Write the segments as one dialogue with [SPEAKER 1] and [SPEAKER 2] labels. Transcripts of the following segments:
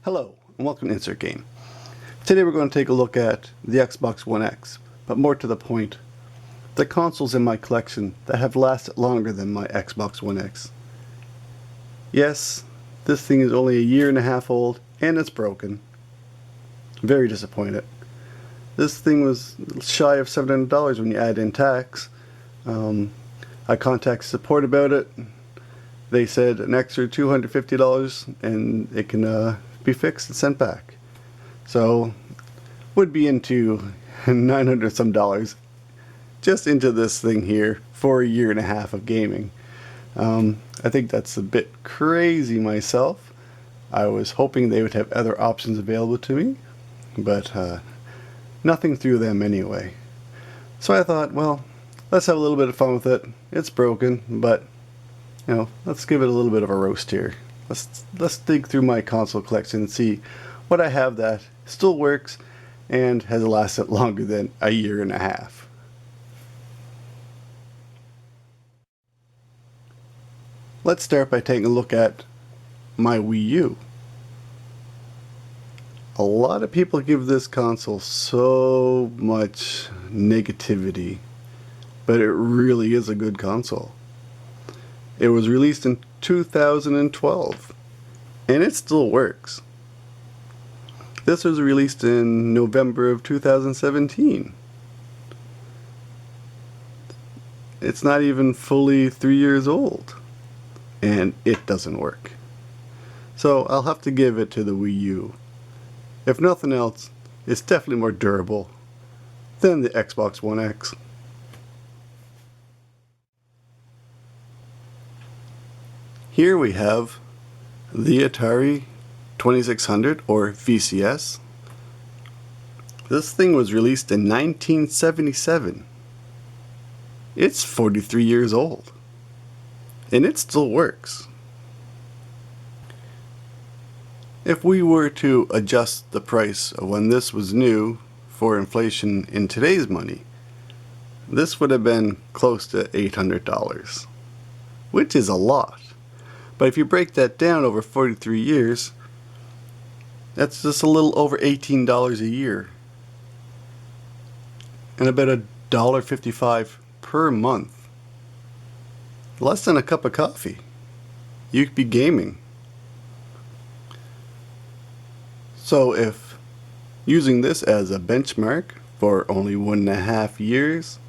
[SPEAKER 1] Hello, and welcome to Insert Game. Today we're going to take a look at the Xbox One X, but more to the point, the consoles in my collection that have lasted longer than my Xbox One X. Yes, this thing is only a year and a half old, and it's broken. Very disappointed. This thing was shy of $700 when you add in tax. I contacted support about it. They said an extra $250 and it can be fixed and sent back. So would be into $900 some just into this thing here for a year and a half of gaming. I think that's a bit crazy myself. I was hoping they would have other options available to me, but nothing through them anyway. So I thought, well, let's have a little bit of fun with it. It's broken, but you know, let's give it a little bit of a roast here. Let's dig through my console collection and see what I have that still works and has lasted longer than a year and a half. Let's start by taking a look at my Wii U. A lot of people give this console so much negativity, but it really is a good console. It was released in 2012, and it still works. This was released in November of 2017. It's not even fully 3 years old, and it doesn't work. So I'll have to give it to the Wii U. If nothing else, it's definitely more durable than the Xbox One X. Here we have the Atari 2600 or VCS. This thing was released in 1977. It's 43 years old, and it still works. If we were to adjust the price of when this was new for inflation in today's money, this would have been close to $800, which is a lot. But if you break that down over 43 years, that's just a little over $18 a year. And about $1.55 per month. Less than a cup of coffee. You could be gaming. So if using this as a benchmark for only 1.5 years,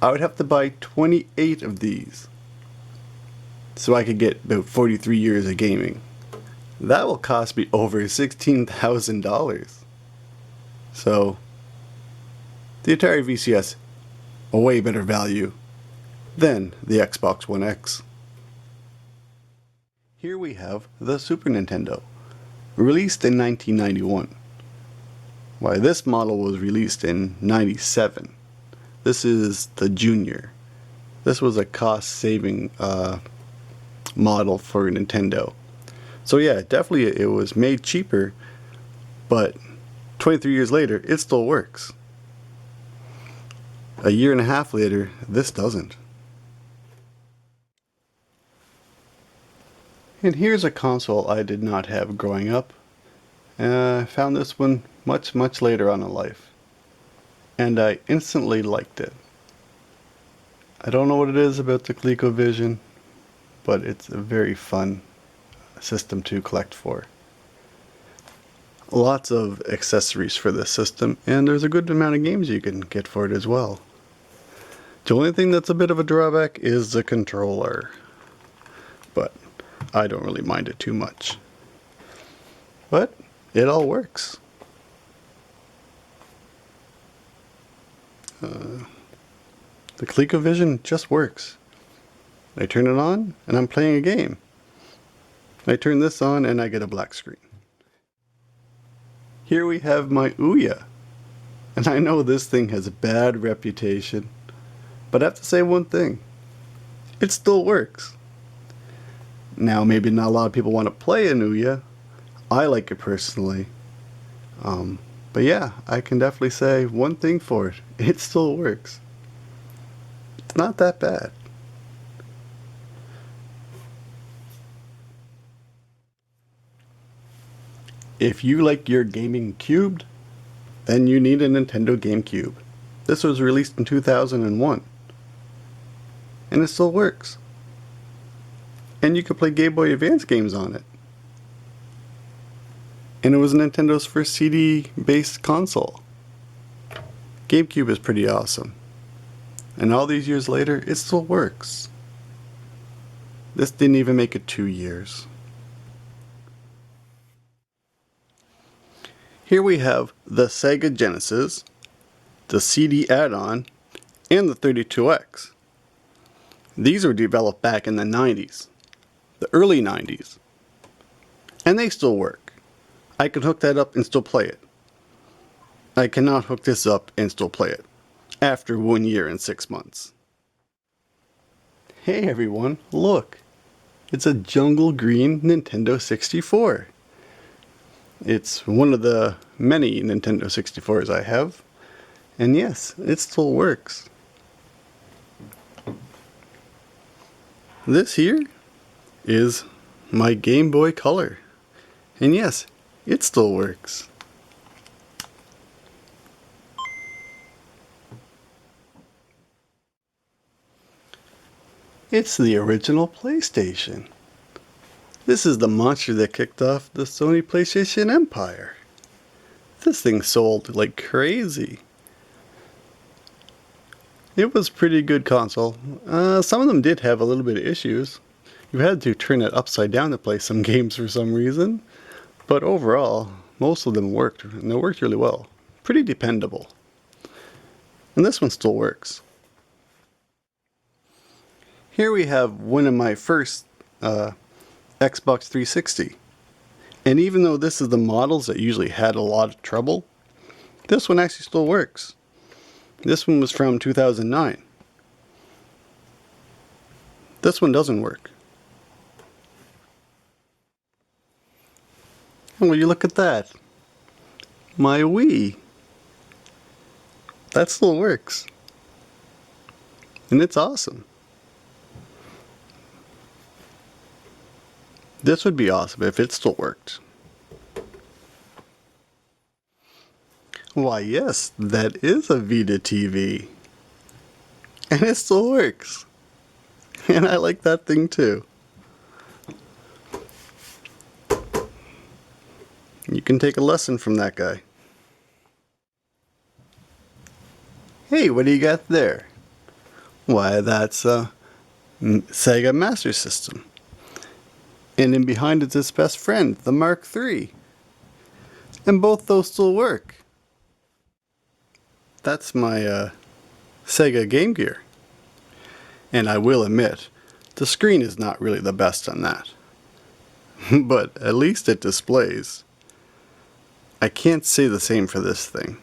[SPEAKER 1] I would have to buy 28 of these, so I could get about 43 years of gaming. That will cost me over $16,000. So the Atari VCS, a way better value than the Xbox One X. Here we have the Super Nintendo, released in 1991. Why, this model was released in 97. This is the Junior. This was a cost-saving model for Nintendo. So yeah, definitely it was made cheaper, but 23 years later, it still works. A year and a half later, this doesn't. And here's a console I did not have growing up. I found this one much later on in life, and I instantly liked it. I don't know what it is about the ColecoVision, but it's a very fun system to collect for. Lots of accessories for this system, and there's a good amount of games you can get for it as well. The only thing that's a bit of a drawback is the controller, but I don't really mind it too much. But it all works. The ColecoVision just works. I turn it on and I'm playing a game. I turn this on and I get a black screen. Here we have my Ouya. And I know this thing has a bad reputation, but I have to say one thing. It still works. Now maybe not a lot of people want to play an Ouya. I like it personally. But yeah, I can definitely say one thing for it. It still works. It's not that bad. If you like your gaming cubed, then you need a Nintendo GameCube. This was released in 2001. And it still works. And you could play Game Boy Advance games on it. And it was Nintendo's first CD-based console. GameCube is pretty awesome. And all these years later, it still works. This didn't even make it 2 years. Here we have the Sega Genesis, the CD add-on, and the 32X. These were developed back in the 90s, the early 90s. And they still work. I can hook that up and still play it. I cannot hook this up and still play it after 1 year and 6 months. Hey everyone, look! It's a jungle green Nintendo 64. It's one of the many Nintendo 64s I have. And yes, it still works. This here is my Game Boy Color. And yes, it still works. It's the original PlayStation. This is the monster that kicked off the Sony PlayStation empire. This thing sold like crazy. It was a pretty good console. Some of them did have a little bit of issues. You had to turn it upside down to play some games for some reason. But overall, most of them worked, and they worked really well. Pretty dependable. And this one still works. Here we have one of my first Xbox 360. And even though this is the models that usually had a lot of trouble, this one actually still works. This one was from 2009. This one doesn't work. Well, you look at that. My Wii. That still works. And it's awesome. This would be awesome if it still worked. Why yes, that is a Vita TV. And it still works. And I like that thing too. You can take a lesson from that guy. Hey, what do you got there? Why, that's a Sega Master System. And in behind is its best friend, the Mark III. And both those still work. That's my Sega Game Gear. And I will admit, the screen is not really the best on that. But at least it displays. I can't say the same for this thing.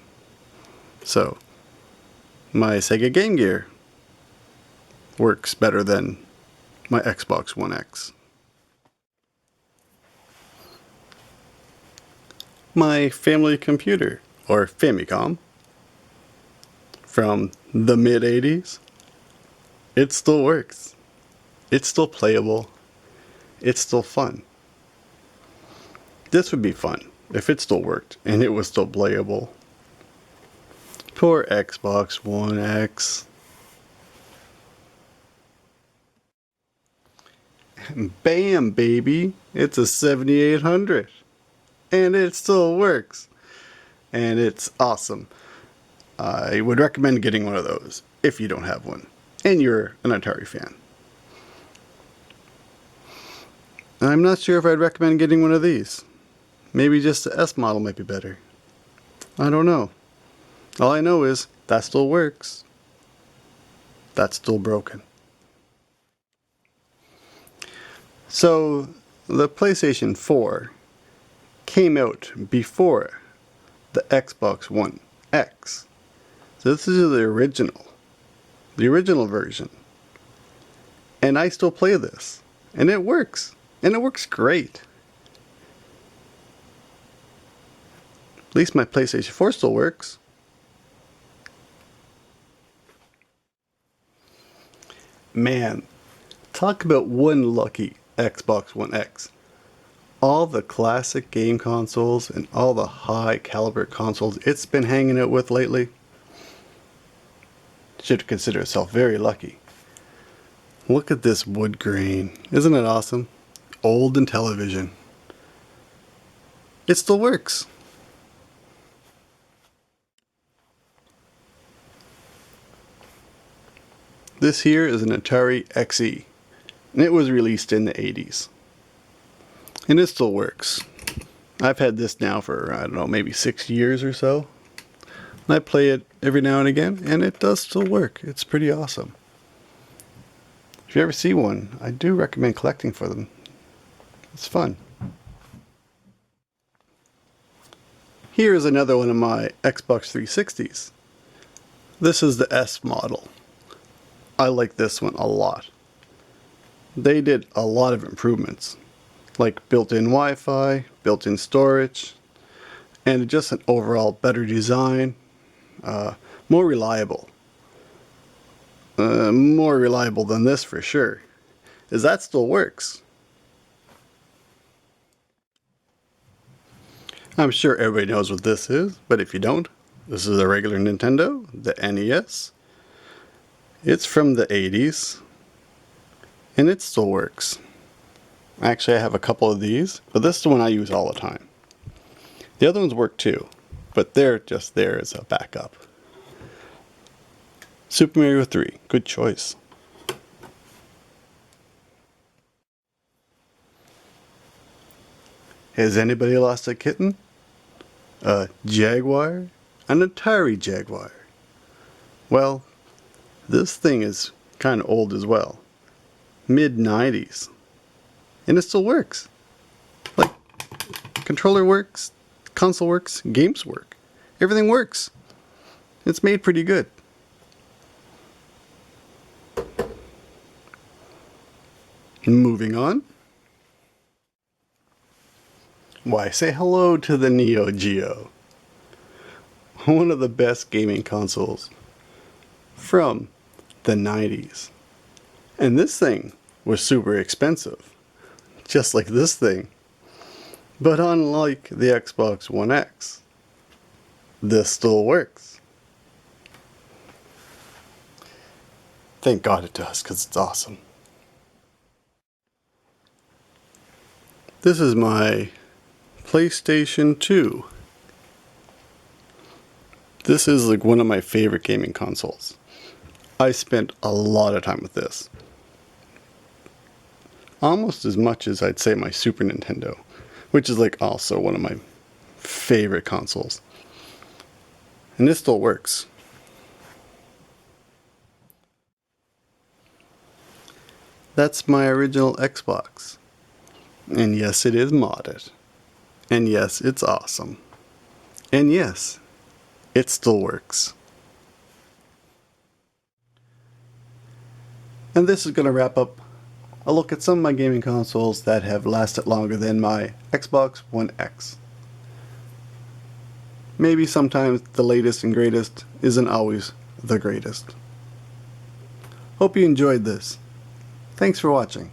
[SPEAKER 1] So, my Sega Game Gear works better than my Xbox One X. My family computer, or Famicom, from the mid-80s, it still works. It's still playable. It's still fun. This would be fun if it still worked and it was still playable. Poor Xbox One X. Bam, baby! It's a 7800. And it still works. And it's awesome. I would recommend getting one of those if you don't have one and you're an Atari fan. I'm not sure if I'd recommend getting one of these. Maybe just the S model might be better. I don't know. All I know is that still works. That's still broken. So the PlayStation 4 came out before the Xbox One X. So this is the original version. And I still play this. And it works. And it works great. At least my PlayStation 4 still works. Man, talk about one lucky Xbox One X. All the classic game consoles and all the high caliber consoles it's been hanging out with lately, should consider itself very lucky. Look at this wood grain. Isn't it awesome? Old in television. It still works. This here is an Atari Xe, and it was released in the 80s. And it still works. I've had this now for, I don't know, maybe 6 years or so. And I play it every now and again, and it does still work. It's pretty awesome. If you ever see one, I do recommend collecting for them. It's fun. Here is another one of my Xbox 360s. This is the S model. I like this one a lot. They did a lot of improvements, like built-in Wi-Fi, built-in storage, and just an overall better design, more reliable. More reliable than this for sure, as that still works. I'm sure everybody knows what this is, but if you don't, this is a regular Nintendo, the NES. It's from the 80s, and it still works. Actually, I have a couple of these, but this is the one I use all the time. The other ones work too, but they're just there as a backup. Super Mario 3, good choice. Has anybody lost a kitten? A Jaguar? An Atari Jaguar? Well, this thing is kind of old as well. Mid-90s. And it still works. Like, controller works, console works, games work. Everything works. It's made pretty good. Moving on. Why, say hello to the Neo Geo. One of the best gaming consoles from the 90s. And this thing was super expensive, just like this thing. But unlike the Xbox One X, this still works. Thank God it does, because it's awesome. This is my PlayStation 2. This is like one of my favorite gaming consoles. I spent a lot of time with this. Almost as much as I'd say my Super Nintendo, which is like also one of my favorite consoles. And this still works. That's my original Xbox. And yes, it is modded. And yes, it's awesome. And yes, it still works. And this is going to wrap up a look at some of my gaming consoles that have lasted longer than my Xbox One X. Maybe sometimes the latest and greatest isn't always the greatest. Hope you enjoyed this. Thanks for watching.